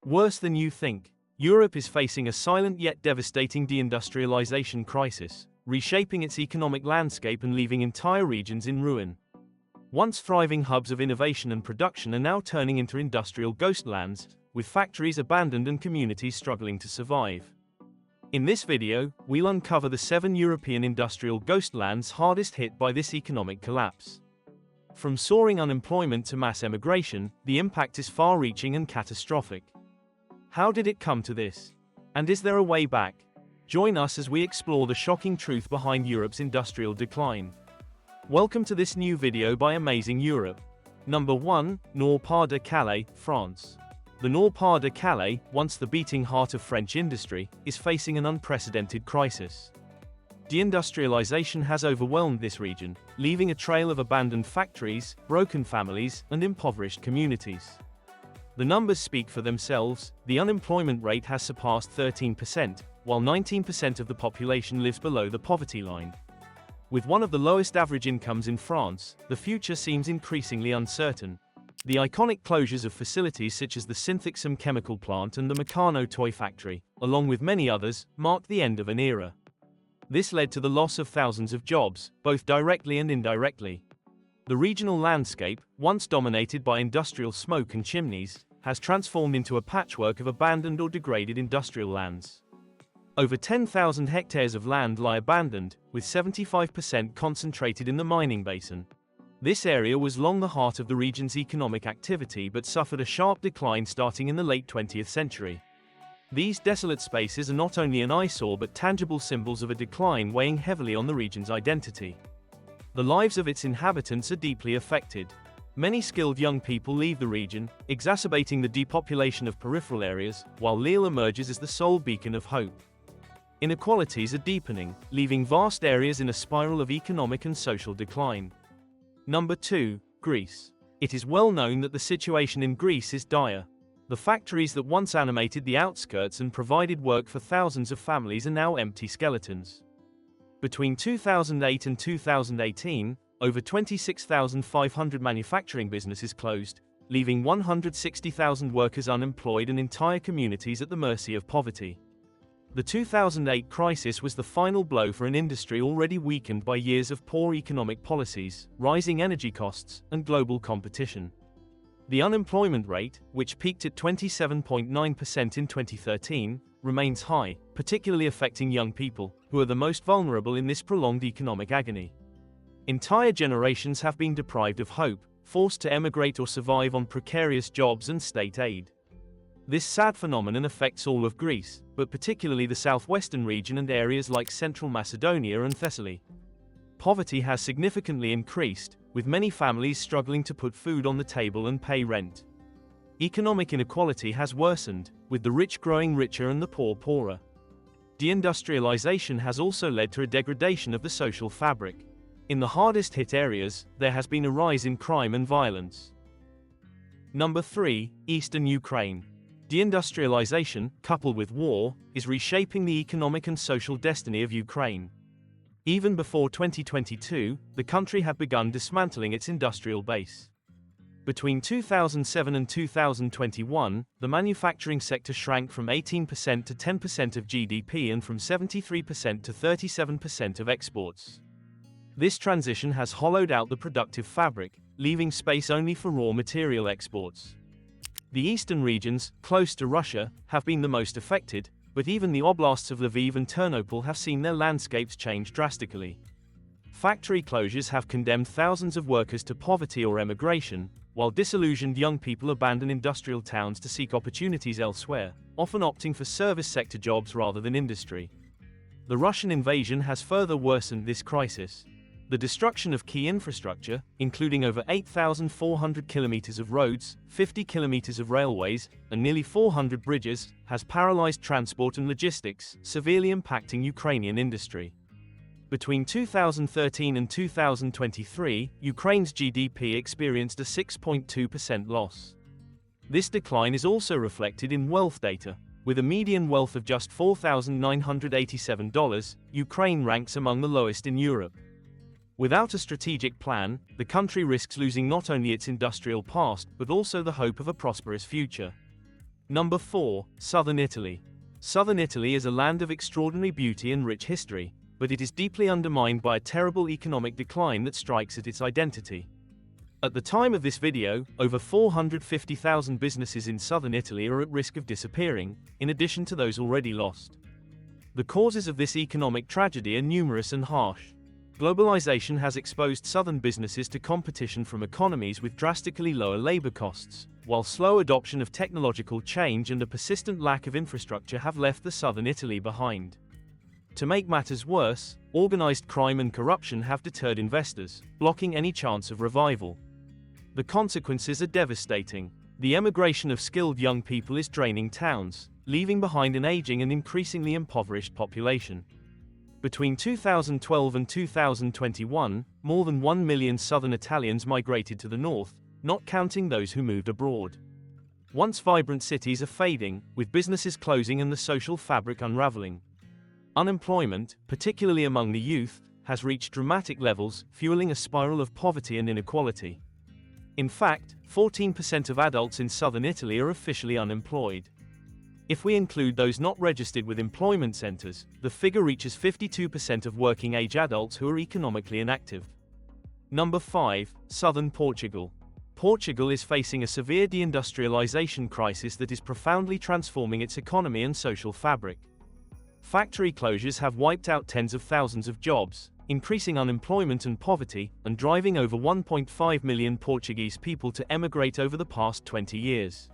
Worse than you think. Europe is facing a silent yet devastating deindustrialization crisis, reshaping its economic landscape and leaving entire regions in ruin. Once thriving hubs of innovation and production are now turning into industrial ghostlands, with factories abandoned and communities struggling to survive. In this video, we'll uncover the 7 European industrial ghostlands hardest hit by this economic collapse. From soaring unemployment to mass emigration, the impact is far-reaching and catastrophic. How did it come to this? And is there a way back? Join us as we explore the shocking truth behind Europe's industrial decline. Welcome to this new video by Amazing Europe. Number 1, Nord-Pas-de-Calais, France. The Nord-Pas-de-Calais, once the beating heart of French industry, is facing an unprecedented crisis. Deindustrialization has overwhelmed this region, leaving a trail of abandoned factories, broken families, and impoverished communities. The numbers speak for themselves. The unemployment rate has surpassed 13%, while 19% of the population lives below the poverty line. With one of the lowest average incomes in France, the future seems increasingly uncertain. The iconic closures of facilities such as the Synthexam chemical plant and the Meccano toy factory, along with many others, marked the end of an era. This led to the loss of thousands of jobs, both directly and indirectly. The regional landscape, once dominated by industrial smoke and chimneys, has transformed into a patchwork of abandoned or degraded industrial lands. Over 10,000 hectares of land lie abandoned, with 75% concentrated in the mining basin. This area was long the heart of the region's economic activity but suffered a sharp decline starting in the late 20th century. These desolate spaces are not only an eyesore but tangible symbols of a decline weighing heavily on the region's identity. The lives of its inhabitants are deeply affected. Many skilled young people leave the region, exacerbating the depopulation of peripheral areas, while Lille emerges as the sole beacon of hope. Inequalities are deepening, leaving vast areas in a spiral of economic and social decline. Number 2, Greece. It is well known that the situation in Greece is dire. The factories that once animated the outskirts and provided work for thousands of families are now empty skeletons. Between 2008 and 2018, over 26,500 manufacturing businesses closed, leaving 160,000 workers unemployed and entire communities at the mercy of poverty. The 2008 crisis was the final blow for an industry already weakened by years of poor economic policies, rising energy costs, and global competition. The unemployment rate, which peaked at 27.9% in 2013, remains high, particularly affecting young people, who are the most vulnerable in this prolonged economic agony. Entire generations have been deprived of hope, forced to emigrate or survive on precarious jobs and state aid. This sad phenomenon affects all of Greece, but particularly the southwestern region and areas like central Macedonia and Thessaly. Poverty has significantly increased, with many families struggling to put food on the table and pay rent. Economic inequality has worsened, with the rich growing richer and the poor poorer. Deindustrialization has also led to a degradation of the social fabric. In the hardest hit areas, there has been a rise in crime and violence. Number 3, Eastern Ukraine. Deindustrialization, coupled with war, is reshaping the economic and social destiny of Ukraine. Even before 2022, the country had begun dismantling its industrial base. Between 2007 and 2021, the manufacturing sector shrank from 18% to 10% of GDP and from 73% to 37% of exports. This transition has hollowed out the productive fabric, leaving space only for raw material exports. The eastern regions, close to Russia, have been the most affected, but even the oblasts of Lviv and Ternopil have seen their landscapes change drastically. Factory closures have condemned thousands of workers to poverty or emigration, while disillusioned young people abandon industrial towns to seek opportunities elsewhere, often opting for service sector jobs rather than industry. The Russian invasion has further worsened this crisis. The destruction of key infrastructure, including over 8,400 kilometers of roads, 50 kilometers of railways, and nearly 400 bridges, has paralyzed transport and logistics, severely impacting Ukrainian industry. Between 2013 and 2023, Ukraine's GDP experienced a 6.2% loss. This decline is also reflected in wealth data. With a median wealth of just $4,987, Ukraine ranks among the lowest in Europe. Without a strategic plan, the country risks losing not only its industrial past but also the hope of a prosperous future. Number 4. Southern Italy. Southern Italy is a land of extraordinary beauty and rich history, but it is deeply undermined by a terrible economic decline that strikes at its identity. At the time of this video, over 450,000 businesses in southern Italy are at risk of disappearing, in addition to those already lost. The causes of this economic tragedy are numerous and harsh. Globalization has exposed southern businesses to competition from economies with drastically lower labor costs, while slow adoption of technological change and a persistent lack of infrastructure have left the southern Italy behind. To make matters worse, organized crime and corruption have deterred investors, blocking any chance of revival. The consequences are devastating. The emigration of skilled young people is draining towns, leaving behind an aging and increasingly impoverished population. Between 2012 and 2021, more than 1 million southern Italians migrated to the north, not counting those who moved abroad. Once vibrant cities are fading, with businesses closing and the social fabric unraveling. Unemployment, particularly among the youth, has reached dramatic levels, fueling a spiral of poverty and inequality. In fact, 14% of adults in southern Italy are officially unemployed. If we include those not registered with employment centers, the figure reaches 52% of working-age adults who are economically inactive. Number 5. Southern Portugal. Portugal is facing a severe deindustrialization crisis that is profoundly transforming its economy and social fabric. Factory closures have wiped out tens of thousands of jobs, increasing unemployment and poverty, and driving over 1.5 million Portuguese people to emigrate over the past 20 years.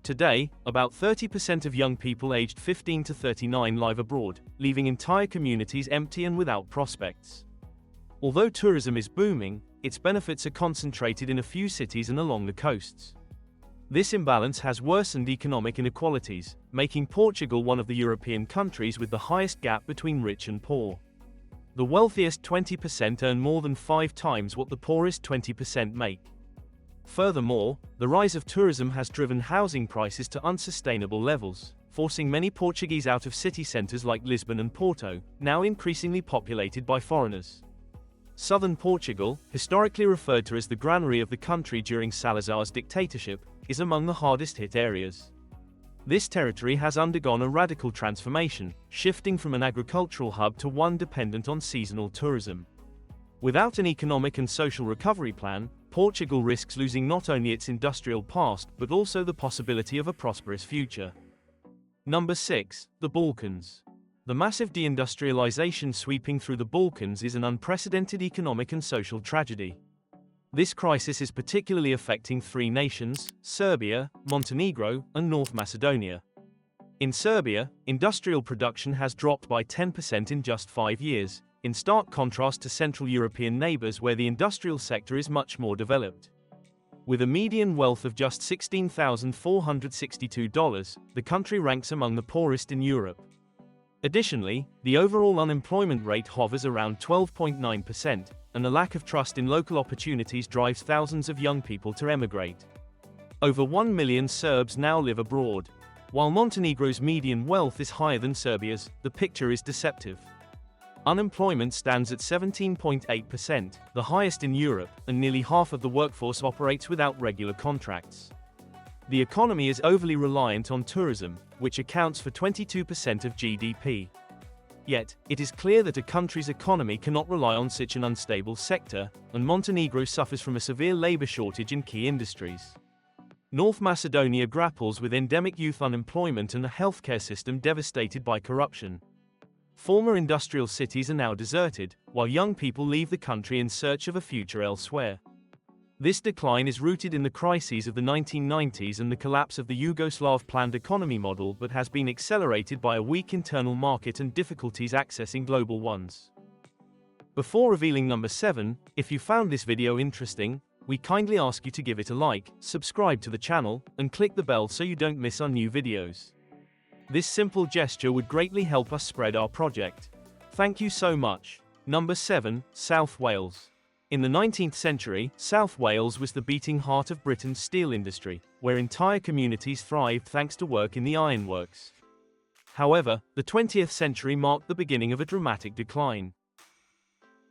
Today, about 30% of young people aged 15 to 39 live abroad, leaving entire communities empty and without prospects. Although tourism is booming, its benefits are concentrated in a few cities and along the coasts. This imbalance has worsened economic inequalities, making Portugal one of the European countries with the highest gap between rich and poor. The wealthiest 20% earn more than 5 times what the poorest 20% make. Furthermore, the rise of tourism has driven housing prices to unsustainable levels, forcing many Portuguese out of city centers like Lisbon and Porto, now increasingly populated by foreigners. Southern Portugal, historically referred to as the granary of the country during Salazar's dictatorship, is among the hardest hit areas. This territory has undergone a radical transformation, shifting from an agricultural hub to one dependent on seasonal tourism. Without an economic and social recovery plan, Portugal risks losing not only its industrial past but also the possibility of a prosperous future. Number 6. The Balkans. The massive deindustrialization sweeping through the Balkans is an unprecedented economic and social tragedy. This crisis is particularly affecting 3 nations: Serbia, Montenegro, and North Macedonia. In Serbia, industrial production has dropped by 10% in just 5 years, in stark contrast to Central European neighbors where the industrial sector is much more developed. With a median wealth of just $16,462, the country ranks among the poorest in Europe. Additionally, the overall unemployment rate hovers around 12.9%, and a lack of trust in local opportunities drives thousands of young people to emigrate. Over 1 million Serbs now live abroad. While Montenegro's median wealth is higher than Serbia's, the picture is deceptive. Unemployment stands at 17.8%, the highest in Europe, and nearly half of the workforce operates without regular contracts. The economy is overly reliant on tourism, which accounts for 22% of GDP. Yet, it is clear that a country's economy cannot rely on such an unstable sector, and Montenegro suffers from a severe labor shortage in key industries. North Macedonia grapples with endemic youth unemployment and a healthcare system devastated by corruption. Former industrial cities are now deserted, while young people leave the country in search of a future elsewhere. This decline is rooted in the crises of the 1990s and the collapse of the Yugoslav planned economy model, but has been accelerated by a weak internal market and difficulties accessing global ones. Before revealing number 7, if you found this video interesting, we kindly ask you to give it a like, subscribe to the channel, and click the bell so you don't miss our new videos. This simple gesture would greatly help us spread our project. Thank you so much. Number 7, South Wales. In the 19th century, South Wales was the beating heart of Britain's steel industry, where entire communities thrived thanks to work in the ironworks. However, the 20th century marked the beginning of a dramatic decline.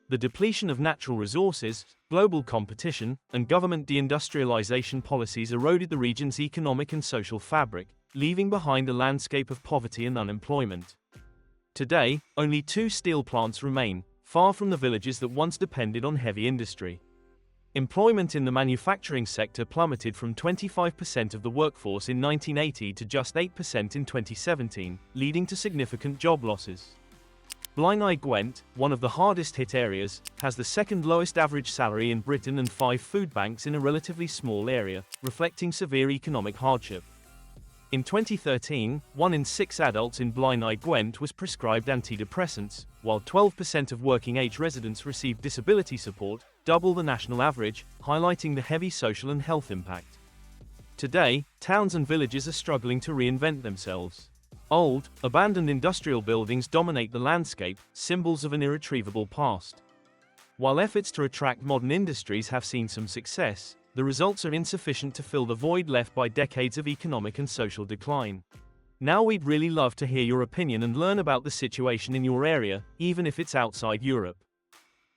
The depletion of natural resources, global competition, and government deindustrialization policies eroded the region's economic and social fabric, leaving behind a landscape of poverty and unemployment. Today, only 2 steel plants remain, far from the villages that once depended on heavy industry. Employment in the manufacturing sector plummeted from 25% of the workforce in 1980 to just 8% in 2017, leading to significant job losses. Blaenau Gwent, one of the hardest hit areas, has the second lowest average salary in Britain and 5 food banks in a relatively small area, reflecting severe economic hardship. In 2013, 1 in 6 adults in Blaenau Gwent was prescribed antidepressants, while 12% of working-age residents received disability support, double the national average, highlighting the heavy social and health impact. Today, towns and villages are struggling to reinvent themselves. Old, abandoned industrial buildings dominate the landscape, symbols of an irretrievable past. While efforts to attract modern industries have seen some success, the results are insufficient to fill the void left by decades of economic and social decline. Now we'd really love to hear your opinion and learn about the situation in your area, even if it's outside Europe.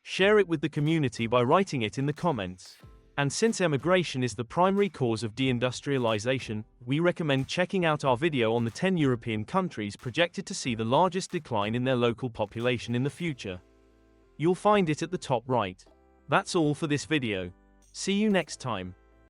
Share it with the community by writing it in the comments. And since emigration is the primary cause of deindustrialization, we recommend checking out our video on the 10 European countries projected to see the largest decline in their local population in the future. You'll find it at the top right. That's all for this video. See you next time.